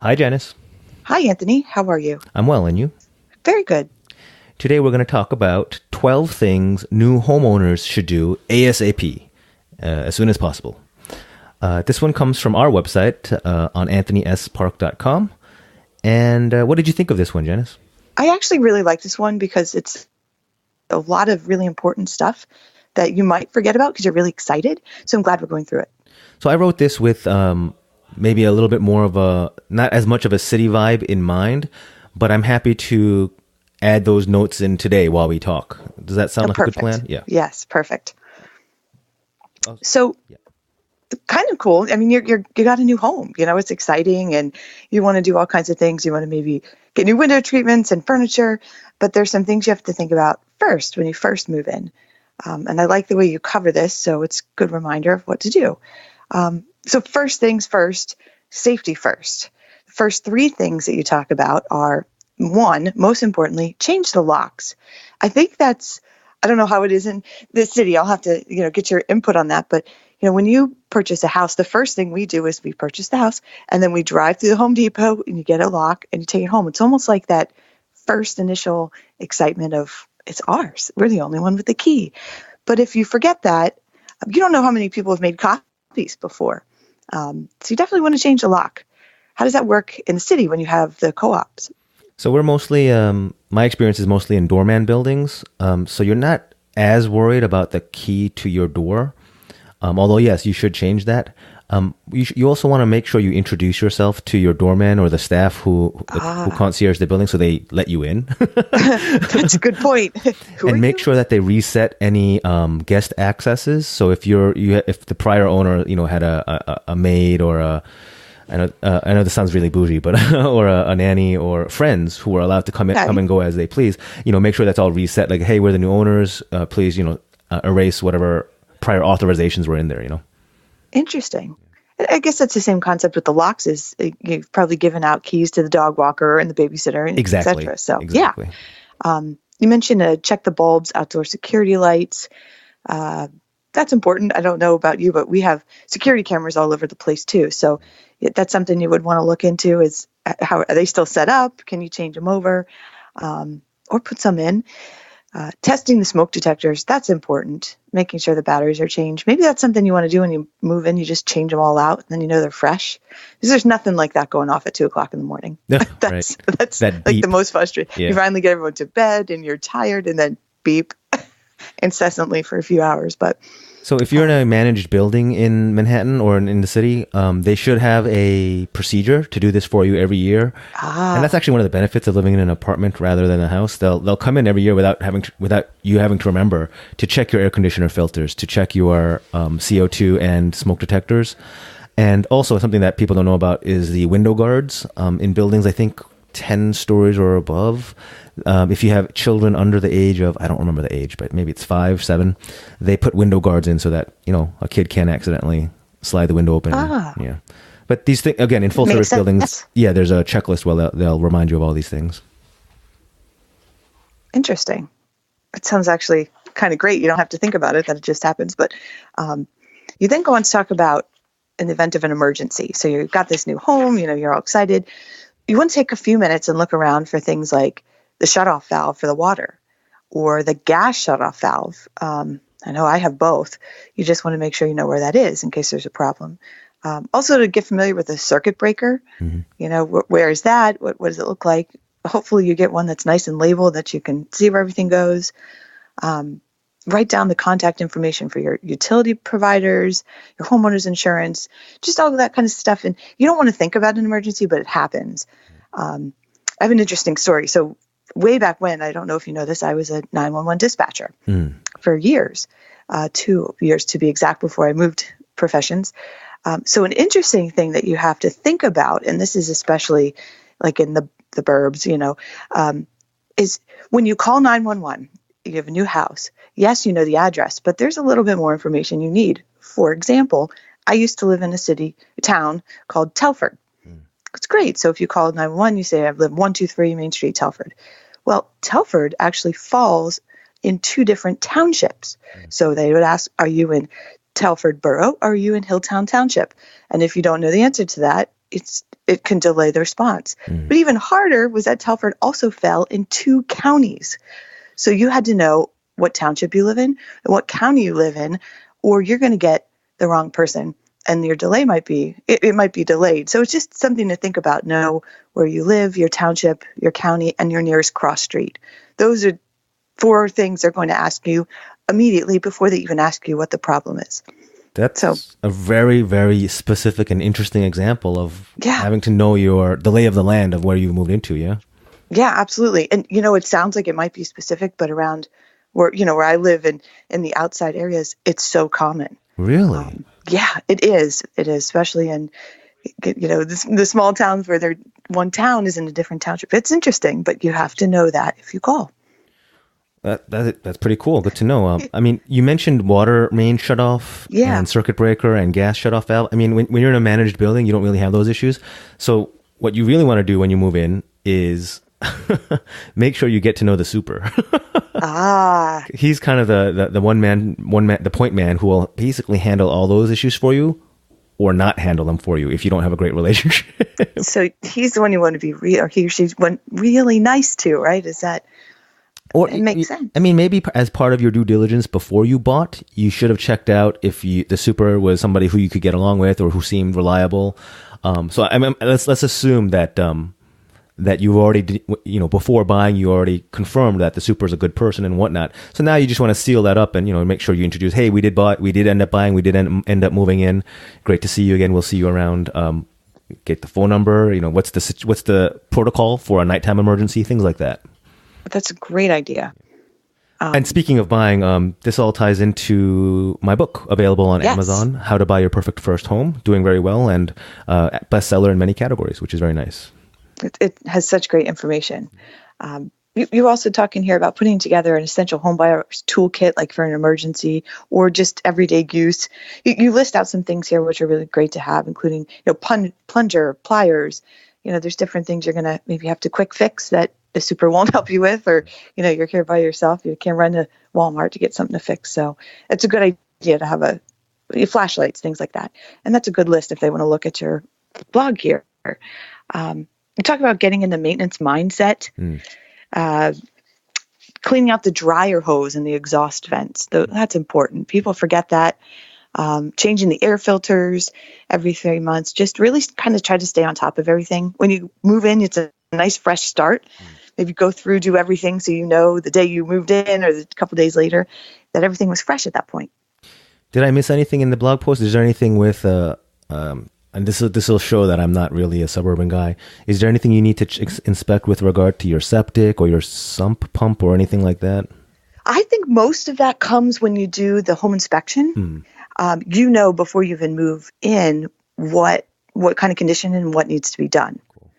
Hi, Janice. Hi, Anthony. How are you? I'm well, and you? Very good. Today we're going to talk about 12 things new homeowners should do ASAP, as soon as possible. This one comes from our website on anthonyspark.com. And what did you think of this one, Janice? I actually really like this one because it's a lot of really important stuff that you might forget about because you're really excited. So I'm glad we're going through it. So I wrote this with maybe a little bit more of not as much of a city vibe in mind, but I'm happy to add those notes in today while we talk. Does that sound like Perfect. a good plan? Yeah. Yes, perfect. Oh, So yeah. kind of cool. I mean, you got a new home. It's exciting, and you want to do all kinds of things. You want to maybe get new window treatments and furniture, but there's some things you have to think about first when you first move in. And I like the way you cover this, so it's a good reminder of what to do. So first things first, safety first. The first three things that you talk about are, one, most importantly, change the locks. I think I don't know how it is in the city. I'll have to, get your input on that. But, when you purchase a house, the first thing we do is we purchase the house and then we drive through the Home Depot and you get a lock and you take it home. It's almost like that first initial excitement of it's ours. We're the only one with the key. But if you forget that, you don't know how many people have made copies before. So you definitely want to change the lock. How does that work in the city when you have the co-ops? So we're mostly, my experience is mostly in doorman buildings. So you're not as worried about the key to your door. Although, yes, you should change that. You also want to make sure you introduce yourself to your doorman or the staff who concierge the building so they let you in. That's a good point. And make sure that they reset any guest accesses. So if if the prior owner had a maid or I know this sounds really bougie, but or a nanny or friends who are allowed to come and go as they please. Make sure that's all reset. Like, hey, we're the new owners. Please, erase whatever prior authorizations were in there. Interesting. I guess that's the same concept with the locks. Is you've probably given out keys to the dog walker and the babysitter, and exactly. et cetera. So exactly. Yeah. You mentioned check the bulbs, outdoor security lights. That's important. I don't know about you, but we have security cameras all over the place too. So that's something you would want to look into is how are they still set up? Can you change them over or put some in? Testing the smoke detectors, that's important. Making sure the batteries are changed. Maybe that's something you want to do when you move in. You just change them all out and then they're fresh. Because there's nothing like that going off at 2:00 in the morning. That's that like the most frustrating. Yeah. You finally get everyone to bed and you're tired and then beep incessantly for a few hours. But so if you're in a managed building in Manhattan or in the city, they should have a procedure to do this for you every year. And that's actually one of the benefits of living in an apartment rather than a house. They'll come in every year without you having to remember to check your air conditioner filters, to check your CO2 and smoke detectors. And also something that people don't know about is the window guards in buildings, I think 10 stories or above. If you have children under the age of, I don't remember the age, but maybe it's 5, 7, they put window guards in so that, a kid can't accidentally slide the window open. Yeah. But these things, again, in full service buildings, there's a checklist where they'll remind you of all these things. Interesting. It sounds actually kind of great. You don't have to think about it, that it just happens. But you then go on to talk about an event of an emergency. So you've got this new home, you're all excited. You want to take a few minutes and look around for things like the shutoff valve for the water or the gas shutoff valve. I know I have both. You just want to make sure you know where that is in case there's a problem. Also to get familiar with the circuit breaker. Mm-hmm. Where is that? What does it look like? Hopefully you get one that's nice and labeled that you can see where everything goes. Write down the contact information for your utility providers, your homeowner's insurance, just all of that kind of stuff. And you don't want to think about an emergency, but it happens. I have an interesting story. So way back when, I don't know if you know this, I was a 911 dispatcher for years, 2 years to be exact, before I moved professions. So an interesting thing that you have to think about, and this is especially like in the burbs, is when you call 911, you have a new house. Yes, you know the address, but there's a little bit more information you need. For example, I used to live in a town called Telford. It's great. So if you call 911, you say, I live 123 Main Street, Telford. Well, Telford actually falls in 2 different townships. So they would ask, are you in Telford Borough or are you in Hilltown Township? And if you don't know the answer to that, it can delay the response. But even harder was that Telford also fell in 2 counties. So you had to know what township you live in and what county you live in, or you're going to get the wrong person and your delay might be, it might be delayed. So it's just something to think about. Know where you live, your township, your county, and your nearest cross street. Those are 4 things they're going to ask you immediately before they even ask you what the problem is. That's a very, very specific and interesting example of having to know the lay of the land of where you moved into, yeah? Yeah, absolutely. And, it sounds like it might be specific, but around where I live in the outside areas, it's so common. Really? Yeah, it is. It is, especially in, the small towns where one town is in a different township. It's interesting, but you have to know that if you call. That's pretty cool. Good to know. I mean, you mentioned water main shutoff and circuit breaker and gas shutoff valve. I mean, when you're in a managed building, you don't really have those issues. So what you really want to do when you move in is make sure you get to know the super. He's kind of the one man, the point man who will basically handle all those issues for you or not handle them for you if you don't have a great relationship. So he's the one you want to be or he or she's really nice to, right? Is that... Or it makes sense. I mean, maybe as part of your due diligence before you bought, you should have checked out if the super was somebody who you could get along with or who seemed reliable. So I mean, let's assume that that you already, before buying, you already confirmed that the super is a good person and whatnot. So now you just want to seal that up and make sure you introduce, hey, we did end up buying, we did end up moving in. Great to see you again. We'll see you around. Get the phone number. What's the protocol for a nighttime emergency? Things like that. That's a great idea. And speaking of buying, this all ties into my book available on Amazon, How to Buy Your Perfect First Home, doing very well and bestseller in many categories, which is very nice. It has such great information. You're also talking here about putting together an essential home buyer's toolkit, like for an emergency or just everyday use. You list out some things here which are really great to have, including plunger, pliers. There's different things you're going to maybe have to quick fix that the super won't help you with, or, you're here by yourself. You can't run to Walmart to get something to fix. So it's a good idea to have flashlights, things like that. And that's a good list if they want to look at your blog here. You talk about getting in the maintenance mindset, cleaning out the dryer hose and the exhaust vents. That's important. People forget that. Changing the air filters every 3 months, just really kind of try to stay on top of everything. When you move in, it's a nice fresh start. Maybe go through, do everything so the day you moved in or a couple days later that everything was fresh at that point. Did I miss anything in the blog post? Is there anything with, and this will show that I'm not really a suburban guy. Is there anything you need to inspect with regard to your septic or your sump pump or anything like that? I think most of that comes when you do the home inspection. Before you even move in what kind of condition and what needs to be done. Cool.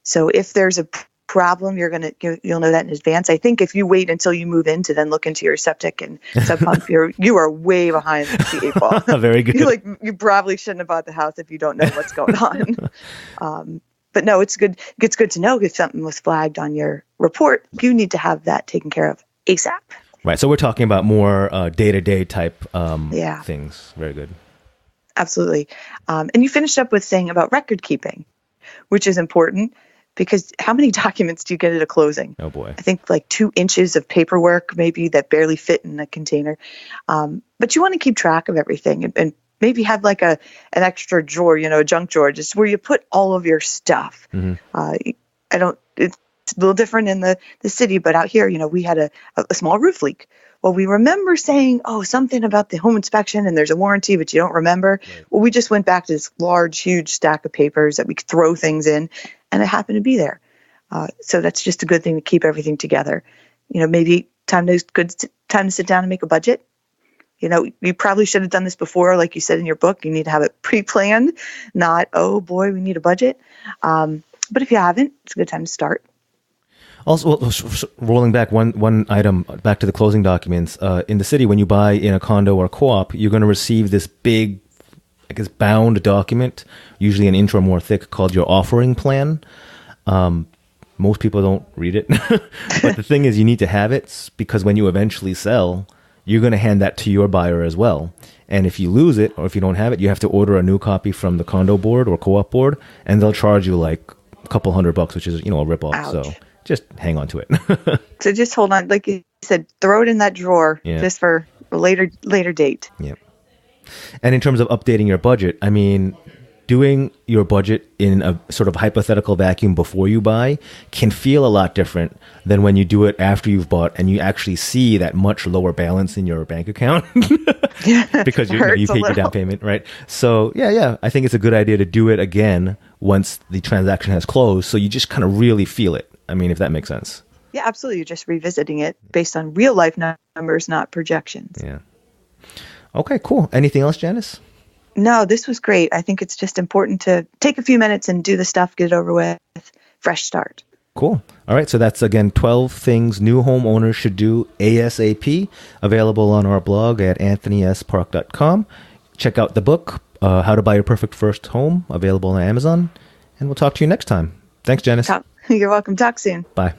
So if there's a problem, you'll know that in advance. I think if you wait until you move in to then look into your septic and sub pump, you are way behind the 8 ball. Very good. You probably shouldn't have bought the house if you don't know what's going on. But no, it's good. It's good to know if something was flagged on your report. You need to have that taken care of ASAP. Right. So we're talking about more day-to-day type things. Very good. Absolutely. And you finished up with saying about record keeping, which is important because how many documents do you get at a closing? Oh, boy. I think 2 inches of paperwork maybe that barely fit in a container. But you want to keep track of everything and maybe have an extra drawer, a junk drawer, just where you put all of your stuff. Mm-hmm. It's a little different in the city, but out here, we had a small roof leak. Well, we remember saying, something about the home inspection and there's a warranty, but you don't remember. Right. Well, we just went back to this large, huge stack of papers that we could throw things in, and it happened to be there. So that's just a good thing to keep everything together. Maybe time to sit down and make a budget. You probably should have done this before, like you said in your book. You need to have it pre-planned, not, oh boy, we need a budget. But if you haven't, it's a good time to start. Also, rolling back one item back to the closing documents, in the city, when you buy in a condo or co-op, you're going to receive this big, bound document, usually an inch or more thick, called your offering plan. Most people don't read it. But the thing is, you need to have it because when you eventually sell, you're going to hand that to your buyer as well. And if you lose it or if you don't have it, you have to order a new copy from the condo board or co-op board, and they'll charge you like a couple $100, which is, a ripoff. Ouch. So just hang on to it. So just hold on. Like you said, throw it in that drawer just for a later date. Yeah. And in terms of updating your budget, I mean, doing your budget in a sort of hypothetical vacuum before you buy can feel a lot different than when you do it after you've bought and you actually see that much lower balance in your bank account because you paid your down payment, right? So yeah, I think it's a good idea to do it again once the transaction has closed, so you just kind of really feel it. I mean, if that makes sense. Yeah, absolutely. You're just revisiting it based on real life numbers, not projections. Yeah. Okay, cool. Anything else, Janice? No, this was great. I think it's just important to take a few minutes and do the stuff, get it over with, fresh start. Cool. All right. So that's, again, 12 things new homeowners should do ASAP, available on our blog at anthonyspark.com. Check out the book, How to Buy Your Perfect First Home, available on Amazon. And we'll talk to you next time. Thanks, Janice. You're welcome. Talk soon. Bye.